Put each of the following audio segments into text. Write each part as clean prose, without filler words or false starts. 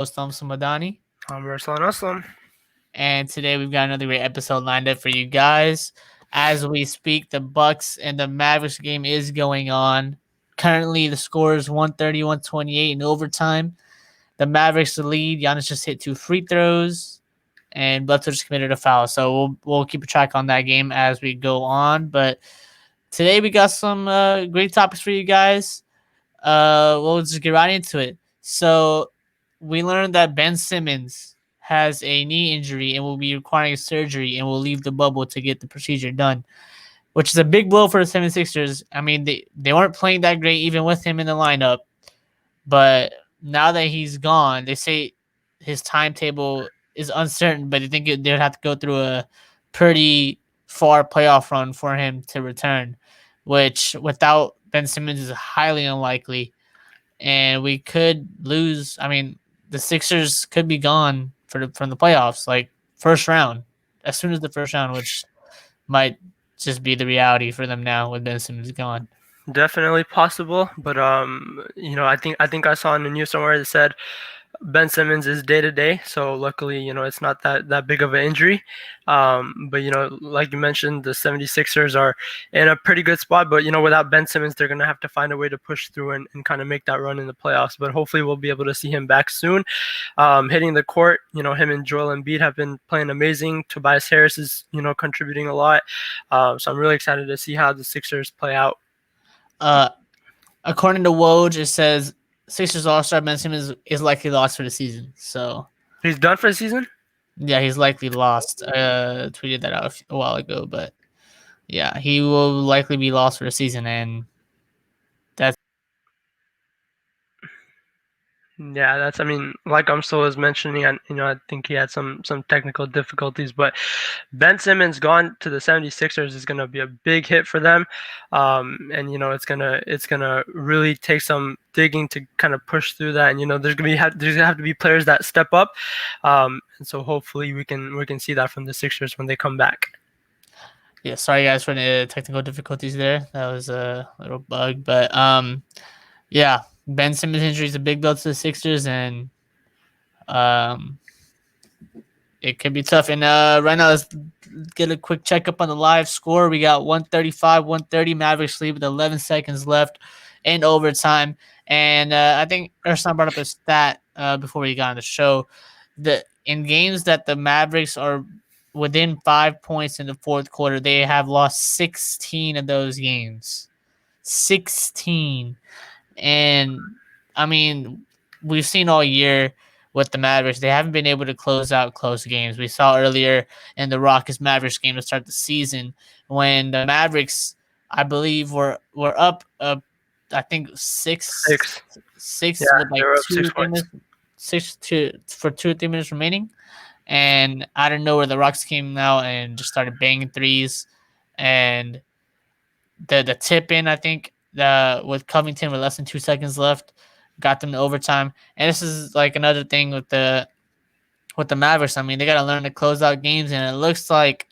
host Samadani, I'm Ruslan Aslam. and today we've got another great episode lined up for you guys. As we speak, the Bucks and the Mavericks game is going on. Currently, the score is 130, 128 in overtime. The Mavericks lead. Giannis just hit 2 free throws, and Bledsoe just committed a foul. So we'll keep a track on that game as we go on. But today we got some great topics for you guys. We'll just get right into it. So we learned that Ben Simmons has a knee injury and will be requiring surgery and will leave the bubble to get the procedure done, which is a big blow for the 76ers. I mean, they weren't playing that great even with him in the lineup, but now that he's gone, they say his timetable is uncertain, but they think they would have to go through a pretty far playoff run for him to return, which without Ben Simmons is highly unlikely, and we could lose. I mean, the Sixers could be gone from the playoffs, like first round, as soon as the first round, which might just be the reality for them now with Ben Simmons gone. Definitely possible, but I think I saw in the news somewhere that said Ben Simmons is day to day. So luckily, it's not that big of an injury. But like you mentioned, the 76ers are in a pretty good spot. But without Ben Simmons, they're gonna have to find a way to push through and kind of make that run in the playoffs. But hopefully, we'll be able to see him back soon. Hitting the court, him and Joel Embiid have been playing amazing. Tobias Harris is contributing a lot. So I'm really excited to see how the Sixers play out. Uh, According to Woj, it says Sixers All-Star Ben Simmons is likely lost for the season. So He's done for the season. yeah, he's likely lost. Tweeted that out a while ago, but yeah, he will likely be lost for the season, and that's Yeah, I mean, like Umsel was mentioning, I think he had some technical difficulties, but Ben Simmons gone to the 76ers is going to be a big hit for them. And it's going to really take some digging to kind of push through that. And there's going to have to be players that step up. And so hopefully we can see that from the Sixers when they come back. yeah. Sorry guys for the technical difficulties there. That was a little bug, but yeah, Ben Simmons injury is a big blow to the Sixers, and um, it could be tough. And right now, let's get a quick checkup on the live score. We got 135, 130 Mavericks lead with 11 seconds left in overtime. And I think Ersan brought up a stat before we got on the show. In games that the Mavericks are within 5 points in the fourth quarter, they have lost 16 of those games. 16. And I mean, we've seen all year with the Mavericks, they haven't been able to close out close games. We saw earlier in the Rockets Mavericks game to start the season when the Mavericks, I believe, were up, I think six Yeah, with like they were up 6 points. 2 or 3 minutes remaining, and out of nowhere the Rocks came out and just started banging threes, and the tip in, I think, with Covington with less than 2 seconds left, got them to overtime. And this is like another thing with the Mavericks. I mean, they got to learn to close out games, and it looks like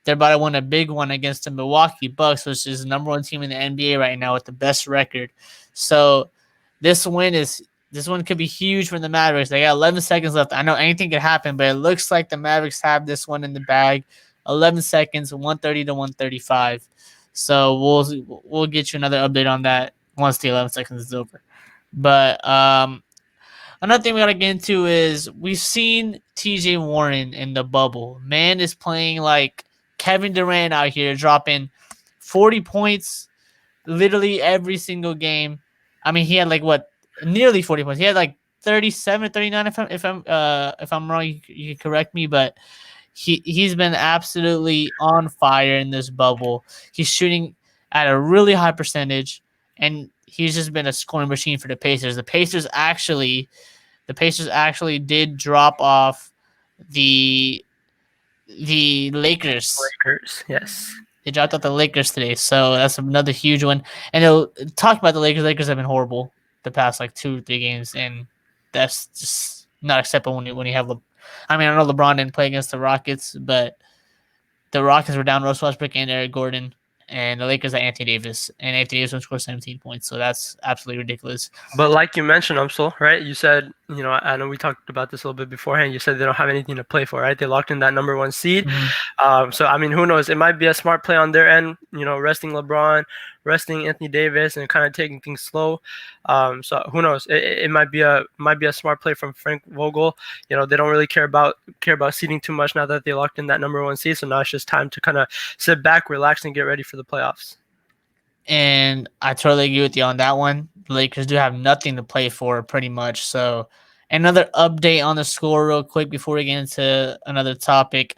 they're about to win a big one against the Milwaukee Bucks, which is the number one team in the NBA right now with the best record. So this one could be huge for the Mavericks. They got 11 seconds left. I know anything could happen, but it looks like the Mavericks have this one in the bag. 11 seconds, 130 to 135. So we'll get you another update on that once the 11 seconds is over. But another thing we gotta get into is we've seen TJ Warren in the bubble. Man is playing like Kevin Durant out here, dropping 40 points literally every single game. I mean, he had like nearly 40 points. He had like 37 or 39 if I'm wrong, you can correct me, but he's been absolutely on fire in this bubble. He's shooting at a really high percentage, and he's just been a scoring machine for the Pacers. The Pacers actually did drop off the Lakers. Lakers, yes. They dropped out the Lakers today, so that's another huge one. And they'll talk about the Lakers. Lakers have been horrible the past like 2 or 3 games, and that's just not acceptable when you have. I mean, I know LeBron didn't play against the Rockets, but the Rockets were down Russell Westbrook and Eric Gordon, and the Lakers had Anthony Davis, and Anthony Davis scored 17 points, so that's absolutely ridiculous. But like you mentioned, Umsel, right? You said I know we talked about this a little bit beforehand. You said they don't have anything to play for, right? They locked in that number one seed. Mhm. So I mean, who knows? It might be a smart play on their end. Resting LeBron, resting Anthony Davis, and kind of taking things slow. So who knows? It might be a smart play from Frank Vogel. They don't really care about seeding too much now that they locked in that number one seed. So now it's just time to kind of sit back, relax, and get ready for the playoffs. And I totally agree with you on that one. The Lakers do have nothing to play for, pretty much. So, another update on the score, real quick, before we get into another topic.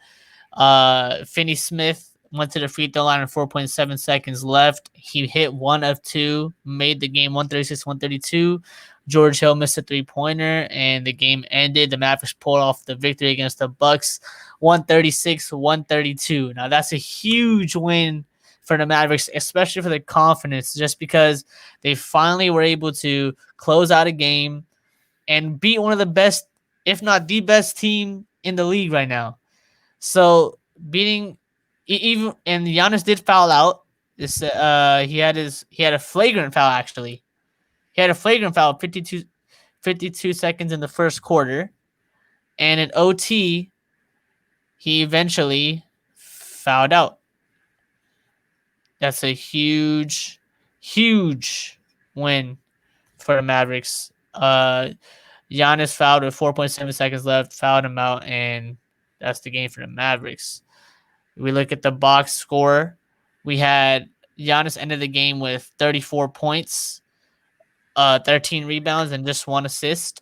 Finney Smith went to the free throw line with 4.7 seconds left. He hit one of two, made the game 136-132. George Hill missed a three-pointer, and the game ended. The Mavericks pulled off the victory against the Bucks, 136-132. Now that's a huge win for the Mavericks, especially for the confidence, just because they finally were able to close out a game and beat one of the best, if not the best team in the league right now. So beating even, and Giannis did foul out. He had a flagrant foul, actually. He had a flagrant foul 52 seconds in the first quarter, and in OT he eventually fouled out. That's a huge win for the Mavericks. Giannis fouled with 4.7 seconds left, fouled him out, and that's the game for the Mavericks. We look at the box score. We had Giannis ended the game with 34 points, 13 rebounds, and just one assist.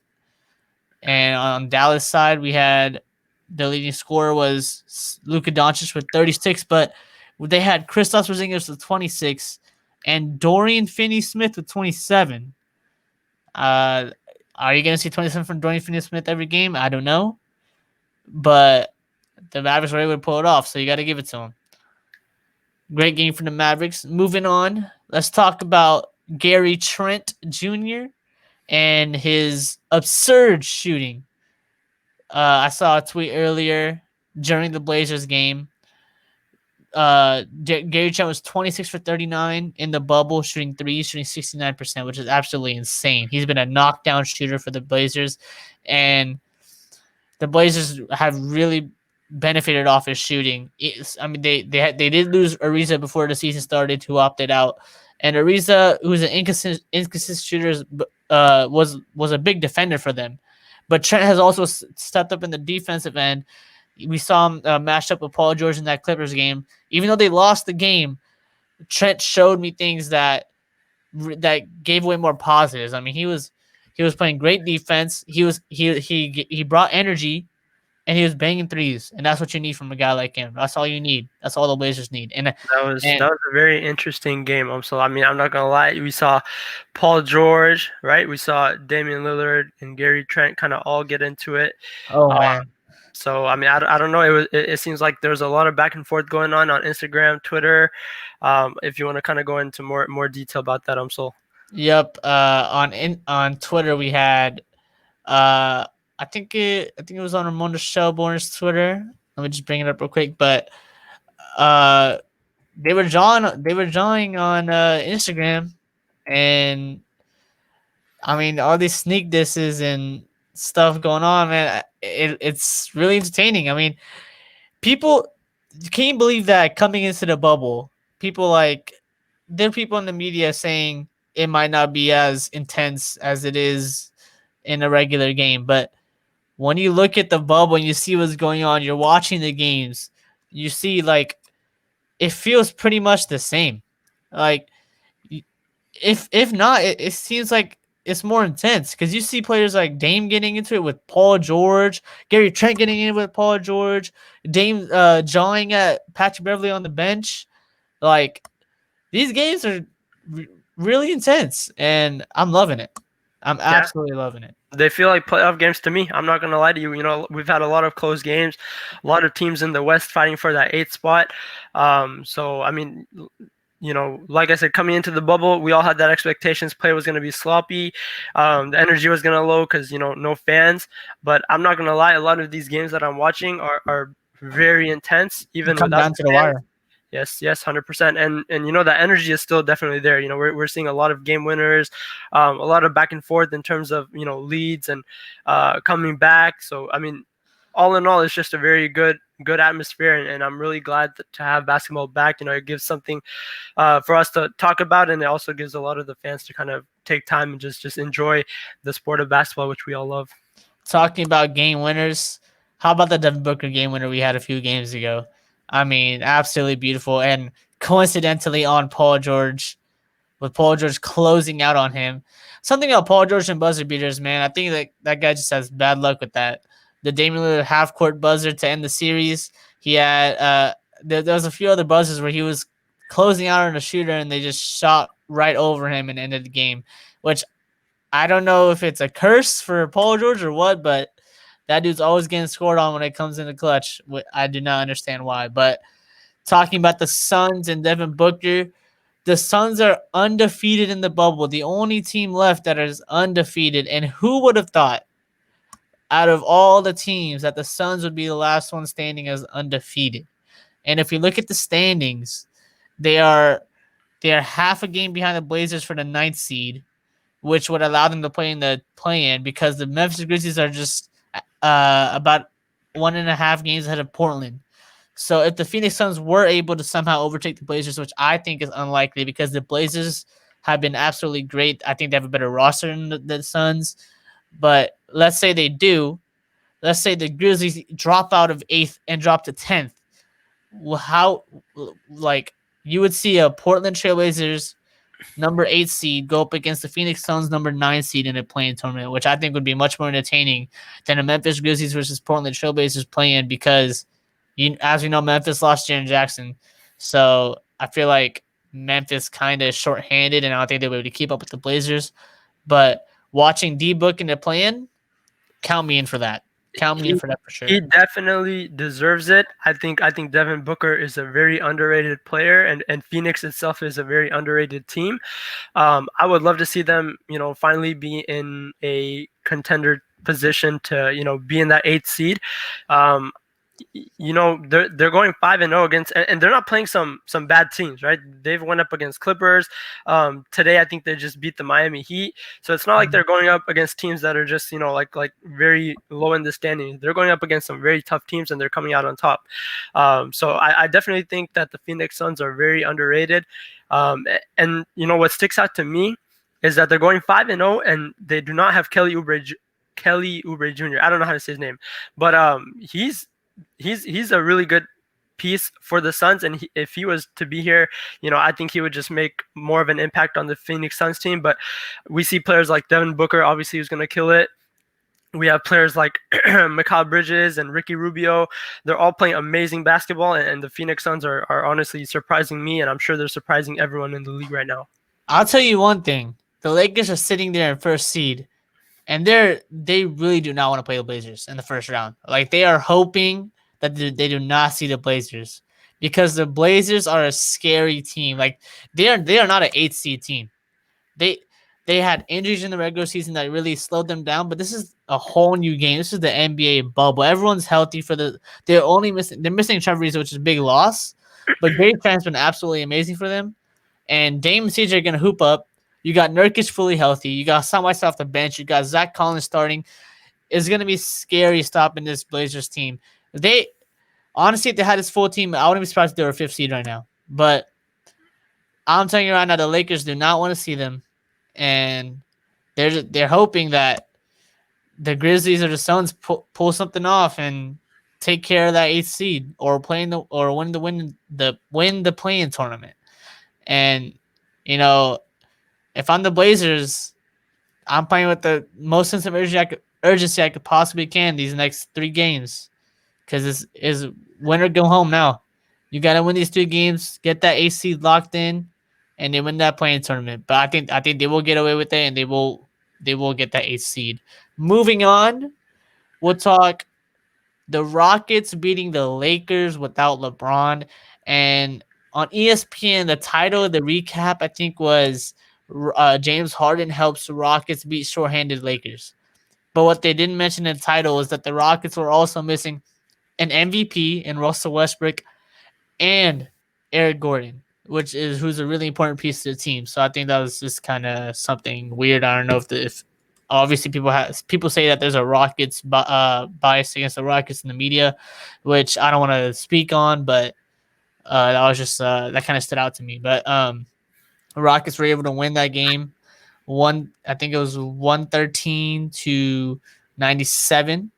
And on Dallas side, we had the leading scorer was Luka Doncic with 36, but they had Kristaps Porzingis with 26 and Dorian Finney-Smith with 27. Uh, are you going to see 27 from Dorian Finney-Smith every game? I don't know, but the Mavericks were able to pull it off, so you got to give it to them. Great game for the Mavericks. Moving on, let's talk about Gary Trent Jr. and his absurd shooting. I saw a tweet earlier during the Blazers game. Gary Trent was 26 for 39 in the bubble, shooting threes, shooting 69%, which is absolutely insane. He's been a knockdown shooter for the Blazers, and the Blazers have really benefited off his shooting. They did lose Ariza before the season started, who opted out, and Ariza, who's an inconsistent shooter, was a big defender for them. But Trent has also stepped up in the defensive end. We saw him matched up with Paul George in that Clippers game. Even though they lost the game, Trent showed me things that gave away more positives. I mean, he was playing great defense. He brought energy, and he was banging threes, and that's what you need from a guy like him. That's all you need. That's all the Blazers need. And That was a very interesting game. So I mean, I'm not gonna lie. We saw Paul George, right? We saw Damian Lillard and Gary Trent kind of all get into it. oh Uh, man, so I mean, I don't know. It seems like there's a lot of back and forth going on Instagram, Twitter. If you want to kind of go into more detail about that, so. yep. On Twitter we had I think it was on Ramona Shelbourne's Twitter. Let me just bring it up real quick, but uh they were drawing on Instagram, and I mean all these sneak disses and stuff going on, man. It's really entertaining. I mean, people, can you believe that coming into the bubble, people like there are people in the media saying it might not be as intense as it is in a regular game, but when you look at the bubble and you see what's going on, you're watching the games, you see like it feels pretty much the same. Like if not, it seems like it's more intense because you see players like Dame getting into it with Paul George, Gary Trent getting in with Paul George, Dame jawing at Patrick Beverly on the bench. Like these games are really intense, and I'm loving it. I'm Yeah, absolutely loving it. they feel like playoff games to me. I'm not gonna lie to you. We've had a lot of close games, a lot of teams in the West fighting for that eighth spot. So I mean, like I said, coming into the bubble, we all had that expectations. Play was gonna be sloppy. The energy was gonna low because no fans. But I'm not gonna lie, a lot of these games that I'm watching are very intense, It even come without down the to the fans. wire. Yes, yes, 100%. And you know that energy is still definitely there. You know, we're seeing a lot of game winners, a lot of back and forth in terms of leads and coming back. So I mean, all in all, it's just a very good atmosphere, and I'm really glad to have basketball back. You know, it gives something for us to talk about, and it also gives a lot of the fans to kind of take time and just enjoy the sport of basketball, which we all love. Talking about game winners, how about the Devin Booker game winner we had a few games ago? I mean, absolutely beautiful. And coincidentally on Paul George, with Paul George closing out on him. Something about Paul George and buzzer beaters, man. I think that guy just has bad luck with that. The Damian Lillard half court buzzer to end the series. He had there was a few other buzzers where he was closing out on a shooter and they just shot right over him and ended the game. Which I don't know if it's a curse for Paul George or what, but that dude's always getting scored on when it comes in the clutch. I do not understand why. But talking about the Suns and Devin Booker, the Suns are undefeated in the bubble, the only team left that is undefeated. And who would have thought, out of all the teams, that the Suns would be the last one standing as undefeated? And if you look at the standings, they are half a game behind the Blazers for the ninth seed, which would allow them to play in the play-in because the Memphis Grizzlies are just about 1.5 games ahead of Portland. So if the Phoenix Suns were able to somehow overtake the Blazers, which I think is unlikely because the Blazers have been absolutely great. I think they have a better roster than the Suns. But let's say they do. Let's say the Grizzlies drop out of 8th and drop to 10th. How, like, you would see a Portland Trailblazers number 8 seed go up against the Phoenix Suns number 9 seed in a play-in tournament, which I think would be much more entertaining than a Memphis Grizzlies versus Portland Trailblazers play-in because, as we know, Memphis lost Jaren Jackson. So I feel like Memphis kind of shorthanded, and I don't think they'll be able to keep up with the Blazers. But watching D-Book in the play-in, count me in for that. Count me in He for that for he sure. definitely deserves it. I think Devin Booker is a very underrated player, and Phoenix itself is a very underrated team. I would love to see them, finally be in a contender position to, be in that eighth seed. Um, they're going 5-0 against, and they're not playing some bad teams, right? They've went up against Clippers. Today I think they just beat the Miami Heat. So it's not like they're going up against teams that are just like very low in the standings. They're going up against some very tough teams and they're coming out on top. So I definitely think that the Phoenix Suns are very underrated. And what sticks out to me is that they're going 5-0 and they do not have Kelly Oubre Jr. I don't know how to say his name, but he's a really good piece for the Suns, and if he was to be here, I think he would just make more of an impact on the Phoenix Suns team. But we see players like Devin Booker, obviously, who's going to kill it. We have players like Mikal Bridges and Ricky Rubio. They're all playing amazing basketball, and the Phoenix Suns are honestly surprising me, and I'm sure they're surprising everyone in the league right now. I'll tell you one thing. The Lakers are sitting there in first seed. And they really do not want to play the Blazers in the first round. Like they are hoping that they do not see the Blazers because the Blazers are a scary team. Like they are not an 8 seed team. They they had injuries in the regular season that really slowed them down. But this is a whole new game. This is the NBA bubble. Everyone's healthy for the. They're missing Trevor Ariza, which is a big loss. But Gary Trent's been absolutely amazing for them. And Dame and CJ are gonna hoop up. You got Nurkic fully healthy. You got somebody off the bench. You got Zach Collins starting. It's gonna be scary stopping this Blazers team. They honestly, if they had this full team, I wouldn't be surprised if they were fifth seed right now. But I'm telling you right now, the Lakers do not want to see them, and they're hoping that the Grizzlies or the Suns pull something off and take care of that eighth seed or win the playing tournament. And you know, if I'm the Blazers, I'm playing with the most sense of urgency I could possibly can these next 3 games because this is win or go home now. You got to win these 3 games, get that AC locked in, and they win that playing tournament. But I think they will get away with it, and they will get that eighth seed. Moving on, we'll talk the Rockets beating the Lakers without LeBron, and on ESPN, the title of the recap I think was James Harden helps Rockets beat shorthanded Lakers. But what they didn't mention in the title is that the Rockets were also missing an MVP in Russell Westbrook and Eric Gordon, who's a really important piece to the team. So I think that was just kind of something weird. I don't know if obviously people say that there's a Rockets bias against the Rockets in the media, which I don't want to speak on, but that was just that kind of stood out to me. But the Rockets were able to win that game. I think it was 113-97.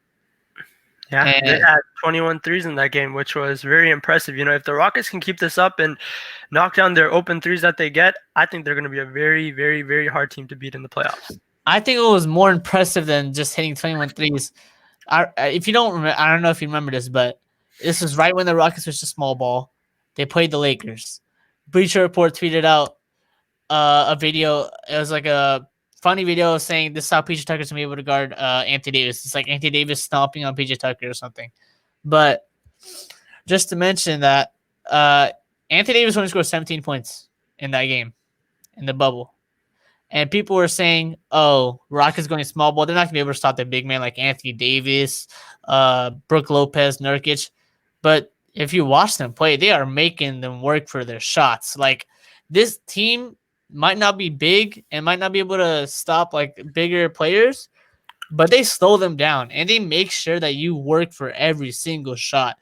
Yeah, they And had 21 threes in that game, which was very impressive. You know, if the Rockets can keep this up and knock down their open threes that they get, I think they're going to be a very, very, very hard team to beat in the playoffs. I think it was more impressive than just hitting 21 threes. If you don't remember, I don't know if you remember this, but this was right when the Rockets switched to small ball. They played the Lakers. Bleacher Report tweeted out a video. It was like a funny video saying this is how PJ Tucker's gonna be able to guard Anthony Davis. It's like Anthony Davis stomping on PJ Tucker or something. But just to mention that Anthony Davis only scored 17 points in that game in the bubble. And people were saying, "Oh, Rockets going small ball. They're not gonna be able to stop the big man like Anthony Davis, Brooke Lopez, Nurkic." But if you watch them play, they are making them work for their shots. Like this team might not be big and might not be able to stop like bigger players, but they slow them down and they make sure that you work for every single shot.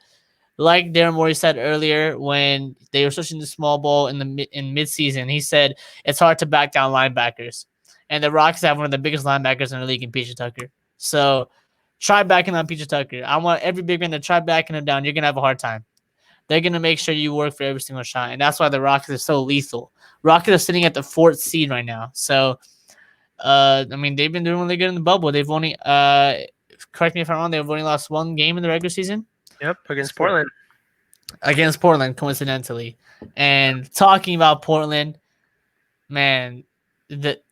Like Darren Morey said earlier when they were switching to small ball in midseason, he said it's hard to back down linebackers, and the Rockets have one of the biggest linebackers in the league in PJ Tucker. So try backing on PJ Tucker. I want every big man to try backing him down. You're gonna have a hard time. They're gonna make sure you work for every single shot, and that's why the Rockets are so lethal. Rockets are sitting at the 4th seed right now, so I mean they've been doing really good in the bubble. They've only correct me if I'm wrong, they've only lost one game in the regular season. Yep, against Portland. Against Portland, coincidentally. And talking about Portland, man, it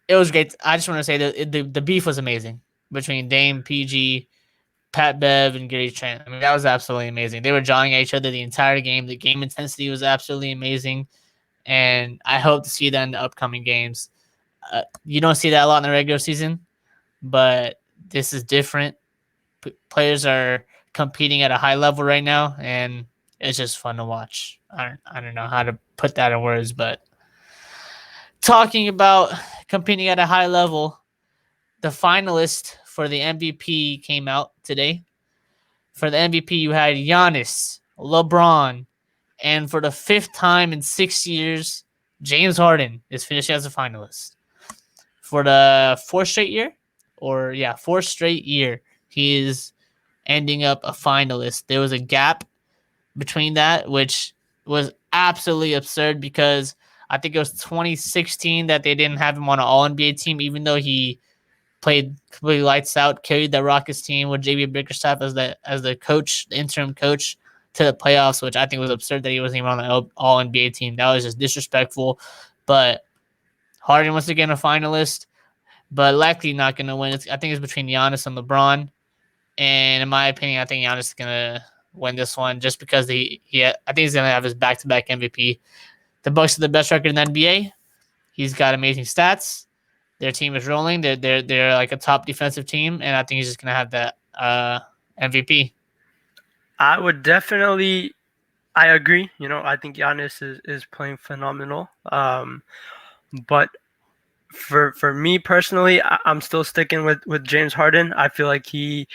was great. I just want to say that the beef was amazing between Dame, PG, Pat Bev, and Gary Trent. I mean, that was absolutely amazing. They were jawing at each other the entire game. The game intensity was absolutely amazing. And I hope to see that in the upcoming games. You don't see that a lot in the regular season, but this is different. Players are competing at a high level right now, and it's just fun to watch. I don't know how to put that in words, but talking about competing at a high level, the finalist for the MVP came out today. For the MVP, you had Giannis, LeBron, and for the 5th time in 6 years, James Harden is finishing as a finalist. For the 4th straight year, he is ending up a finalist. There was a gap between that, which was absolutely absurd because I think it was 2016 that they didn't have him on an All NBA team, even though he played completely lights out, carried the Rockets team with JB Bickerstaff as the coach, the interim coach, to the playoffs, which I think was absurd that he wasn't even on the All NBA team. That was just disrespectful. But Harden once again a finalist, but likely not going to win. I think it's between Giannis and LeBron. And in my opinion, I think Giannis is gonna win this one just because I think he's gonna have his back-to-back MVP. The Bucks are the best record in the NBA. He's got amazing stats. Their team is rolling. They're like a top defensive team, and I think he's just gonna have that MVP. I would definitely. I agree. You know, I think Giannis is playing phenomenal. But for me personally, I'm still sticking with James Harden. I feel like he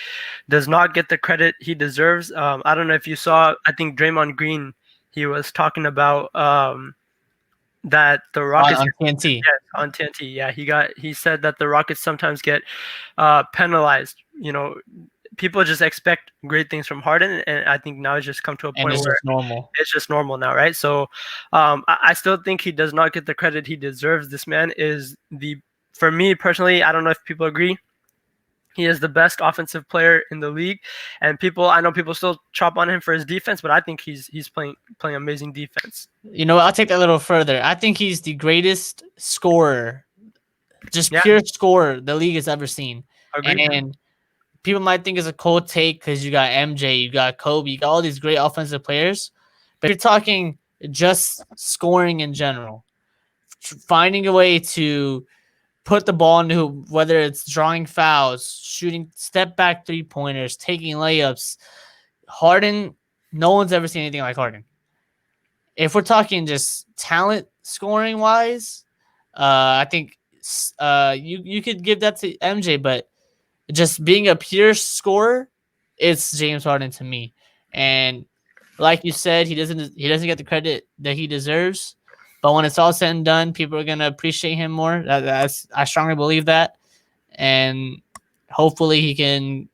does not get the credit he deserves. I don't know if you saw. I think Draymond Green, he was talking about that the Rockets On TNT. yes, on TNT. Yeah, he said that the Rockets sometimes get penalized. You know, people just expect great things from Harden, and I think now it's just come to a And point it's where just normal. it's just normal now, right? So, I still think he does not get the credit he deserves. This man is for me personally, I don't know if people agree. He is the best offensive player in the league, and I know people still chop on him for his defense, but I think he's playing amazing defense. You know, I'll take that a little further. I think he's the greatest scorer, just Yeah, pure scorer the league has ever seen. agree. And people might think it's a cold take because you got MJ, you got Kobe, you got all these great offensive players. But if you're talking just scoring in general, finding a way to put the ball into whether it's drawing fouls, shooting step back 3-pointers, taking layups, Harden, no one's ever seen anything like Harden. if we're talking just talent scoring wise, I think you could give that to MJ, but just being a pure scorer, it's James Harden to me. And like you said, he doesn't get the credit that he deserves. But when it's all said and done, people are gonna appreciate him more. I strongly believe that, and hopefully he can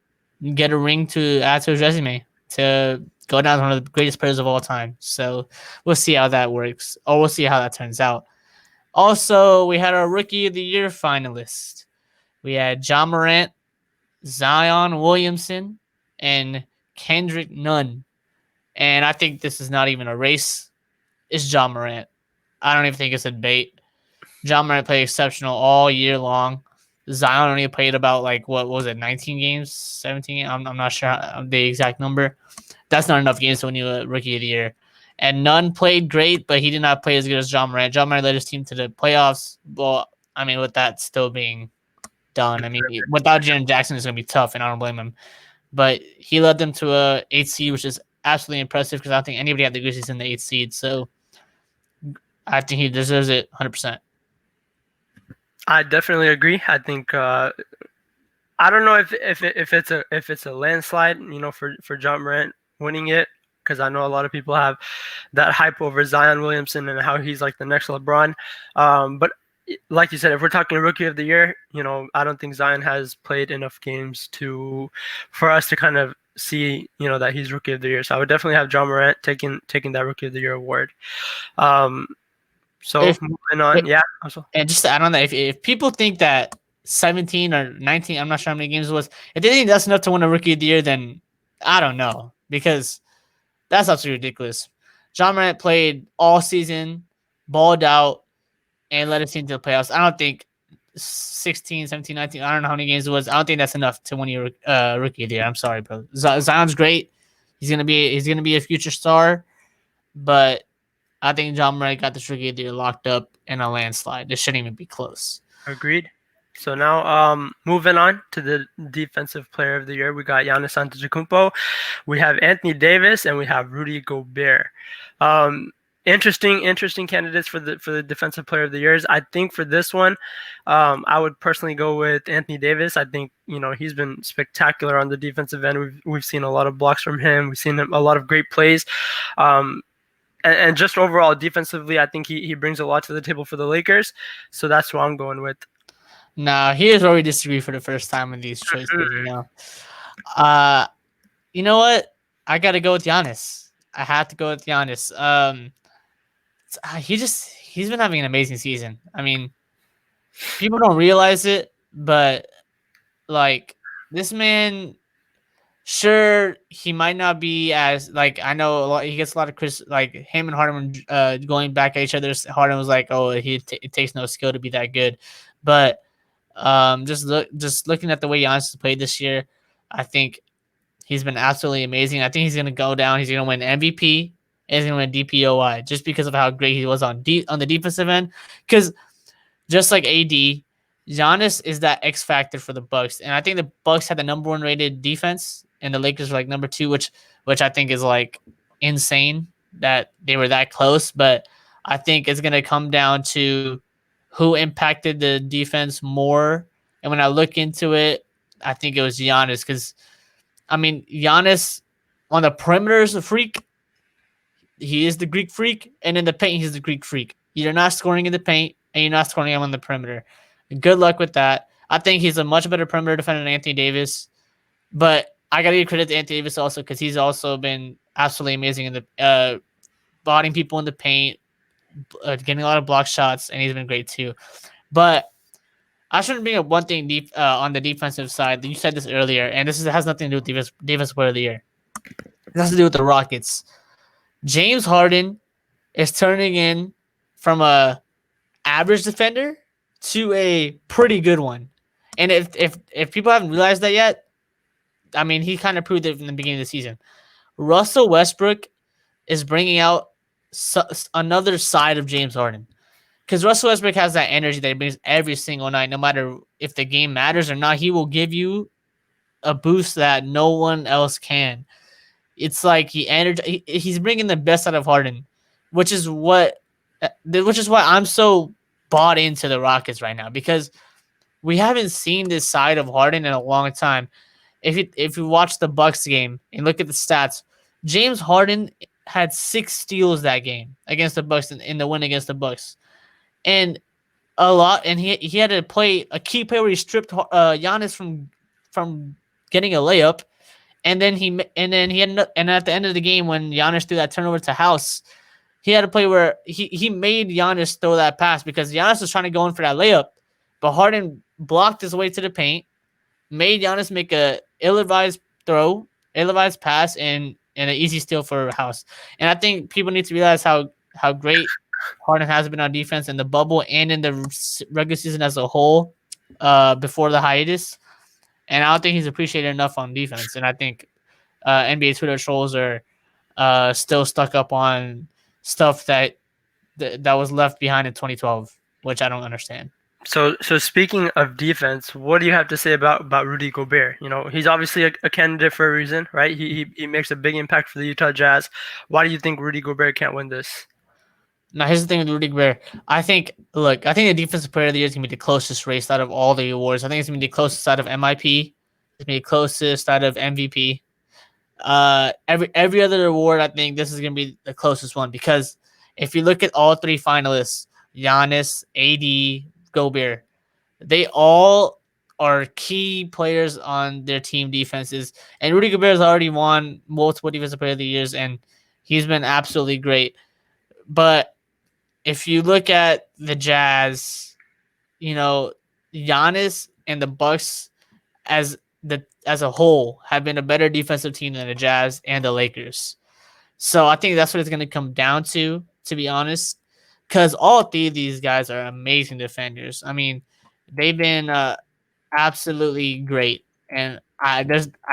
get a ring to add to his resume to go down as one of the greatest players of all time. So we'll see how that works, or we'll see how that turns out. Also, we had our Rookie of the Year finalist. We had John Morant, Zion Williamson, and Kendrick Nunn. And I think this is not even a race. It's John Morant. I don't even think it's a debate. John Morant played exceptional all year long. Zion only played about like what was it, 19 games, 17? I'm not sure the exact number. That's not enough games to win you a Rookie of the Year. And Nunn played great, but he did not play as good as John Morant. John Morant led his team to the playoffs. Well, I mean, with that still being done, I mean, without Jaren Jackson, it's going to be tough, and I don't blame him. But he led them to a 8 seed, which is absolutely impressive because I don't think anybody had the Grizzlies in the 8 seed. So I think he deserves it 100%. I definitely agree. I think I don't know if it's a landslide, for John Morant winning it, because I know a lot of people have that hype over Zion Williamson and how he's like the next LeBron. But like you said, if we're talking Rookie of the Year, I don't think Zion has played enough games for us to kind of see, that he's Rookie of the Year. So I would definitely have John Morant taking that Rookie of the Year award. So If, moving on, yeah. Also, and just to add on that, if people think that 17 or 19, I'm not sure how many games it was, if they think that's enough to win a Rookie of the Year, then I don't know, because that's absolutely ridiculous. John Morant played all season, balled out, and led his team to the playoffs. I don't think 16, 17, 19, I don't know how many games it was. I don't think that's enough to win your Rookie of the Year. I'm sorry, bro. Zion's great. He's gonna be a future star, but I think John Morant got this Rookie of the Year locked up in a landslide. This shouldn't even be close. agreed. So now, moving on to the Defensive Player of the Year, we got Giannis Antetokounmpo, we have Anthony Davis, and we have Rudy Gobert. Interesting candidates for the Defensive Player of the Years. I think for this one, I would personally go with Anthony Davis. I think he's been spectacular on the defensive end. We've seen a lot of blocks from him. We've seen a lot of great plays. And just overall defensively, I think he brings a lot to the table for the Lakers. So that's who I'm going with. Now, here's where we disagree for the first time in these choices. You know what? I got to go with Giannis. I have to go with Giannis. He's been having an amazing season. I mean, people don't realize it, but like this man, sure, he might not be as like I know he gets a lot of like him and Harden going back at each other. Harden was like, "Oh, it takes no skill to be that good," but just looking at the way Giannis has played this year, I think he's been absolutely amazing. I think he's gonna go down. He's gonna win MVP and he's gonna win DPOI just because of how great he was on the defensive end. Because just like AD, Giannis is that X factor for the Bucks, and I think the Bucks had the number one rated defense, and the Lakers were like number two, which I think is like insane that they were that close. But I think it's gonna come down to who impacted the defense more. And when I look into it, I think it was Giannis because I mean Giannis on the perimeter is a freak. He is the Greek freak, and in the paint, he's the Greek freak. You're not scoring in the paint, and you're not scoring him on the perimeter. Good luck with that. I think he's a much better perimeter defender than Anthony Davis, but I got to give credit to Anthony Davis also because he's also been absolutely amazing in the bodying people in the paint, getting a lot of block shots, and he's been great too. But I shouldn't bring up one thing deep on the defensive side. You said this earlier, and has nothing to do with Davis Player of the Year. It has to do with the Rockets. James Harden is turning in from a average defender to a pretty good one. And if people haven't realized that yet, I mean, he kind of proved it from the beginning of the season. Russell Westbrook is bringing out another side of James Harden. Because Russell Westbrook has that energy that he brings every single night, no matter if the game matters or not. He will give you a boost that no one else can. It's like he's bringing the best out of Harden. which is what, which is why I'm so bought into the Rockets right now because we haven't seen this side of Harden in a long time. If you watch the Bucks game and look at the stats, James Harden had 6 steals that game against the Bucks in the win against the Bucks, and a lot. And he had to play a key play where he stripped Giannis from getting a layup, and then he had and at the end of the game when Giannis threw that turnover to House, he had a play where he made Giannis throw that pass because Giannis was trying to go in for that layup, but Harden blocked his way to the paint, made Giannis make a ill-advised throw, ill-advised pass, and an easy steal for House. And I think people need to realize how great Harden has been on defense in the bubble and in the regular season as a whole, before the hiatus. And I don't think he's appreciated enough on defense. And I think NBA Twitter trolls are still stuck up on stuff that was left behind in 2012, which I don't understand. So speaking of defense, what do you have to say about Rudy Gobert? You know, he's obviously a candidate for a reason, right? He makes a big impact for the Utah Jazz. Why do you think Rudy Gobert can't win this? Now, here's the thing with Rudy Gobert. I think the Defensive Player of the Year is going to be the closest race out of all the awards. I think it's going to be the closest out of MIP. It's going to be the closest out of MVP. Every other award, I think this is going to be the closest one because if you look at all three finalists, Giannis, AD, Gobert, they all are key players on their team defenses. And Rudy Gobert has already won multiple Defensive Player of the Years, and he's been absolutely great. But if you look at the Jazz, you know, Giannis and the Bucks as a whole have been a better defensive team than the Jazz and the Lakers. So I think that's what it's going to come down to be honest, because all three of these guys are amazing defenders. I mean, they've been absolutely great, and I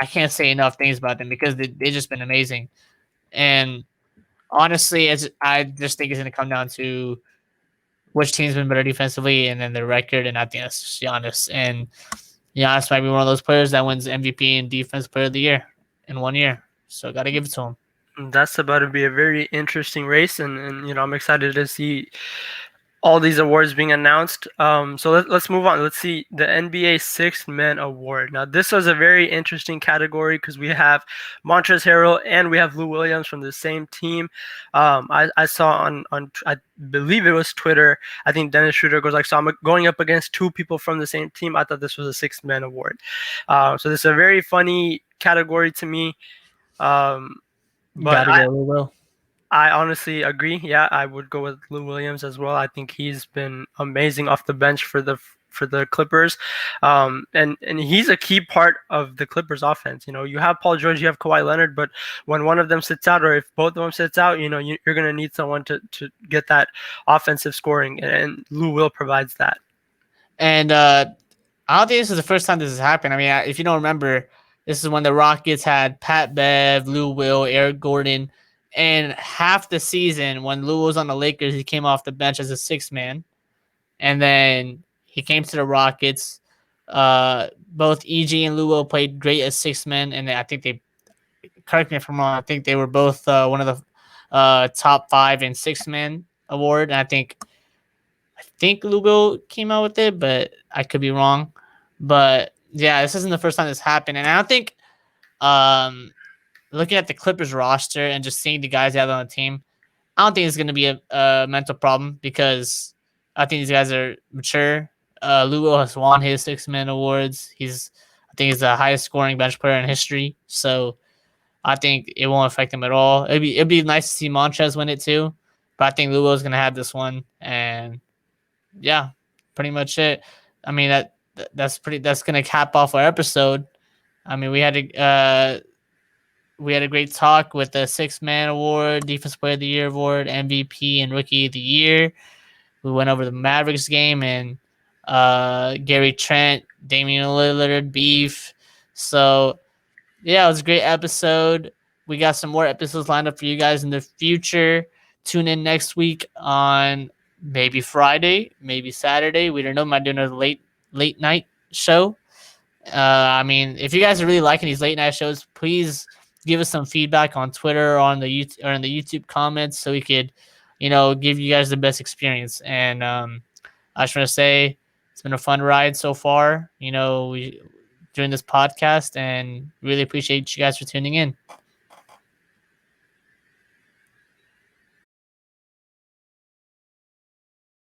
can't say enough things about them because they've just been amazing. And honestly, I just think it's going to come down to which team's been better defensively, and then the record. And I think that's just Giannis. And Giannis might be one of those players that wins MVP and Defense Player of the Year in 1 year. So got to give it to him. That's about to be a very interesting race, and you know I'm excited to see all these awards being announced. So let's move on. Let's see the NBA Sixth Man Award. Now, this was a very interesting category because we have Montrezl Harrell and we have Lou Williams from the same team. I saw on I believe it was Twitter. I think Dennis Schroeder goes like, so I'm going up against two people from the same team. I thought this was a Sixth Man Award. So this is a very funny category to me. But Got to go, Lou. I honestly agree. Yeah, I would go with Lou Williams as well. I think he's been amazing off the bench for the Clippers, and he's a key part of the Clippers offense. You know, you have Paul George, you have Kawhi Leonard, but when one of them sits out, or if both of them sits out, you know, you're gonna need someone to get that offensive scoring, and Lou Will provides that. And I don't think this is the first time this has happened. I mean, if you don't remember, this is when the Rockets had Pat Bev, Lou Will, Eric Gordon, and half the season when Lou was on the Lakers, he came off the bench as a sixth man, and then he came to the Rockets. Both EG and Lou Will played great as six men, and I think they, correct me if I'm wrong, I think they were both one of the top 5 and 6 man award. And I think Lou Will came out with it, but I could be wrong. But yeah, this isn't the first time this happened, and I don't think looking at the Clippers roster and just seeing the guys out on the team, I don't think it's going to be a mental problem because I think these guys are mature. Lou Will has won his 6 man awards. I think he's the highest scoring bench player in history. So I think it won't affect him at all. It'd be nice to see Montrez win it too, but I think Lou Will is going to have this one. And yeah, pretty much it. I mean that's going to cap off our episode. I mean, we had a great talk with the 6 man award, Defense Player of the Year award, MVP, and Rookie of the Year. We went over the Mavericks game and Gary Trent, Damian Lillard beef. So yeah, it was a great episode. We got some more episodes lined up for you guys in the future. Tune in next week on maybe Friday, maybe Saturday. We don't know. Might do another late night show. I mean, if you guys are really liking these late night shows, please give us some feedback on Twitter or on the YouTube or in the YouTube comments so we could, give you guys the best experience. And I just want to say it's been a fun ride so far. We doing this podcast, and really appreciate you guys for tuning in.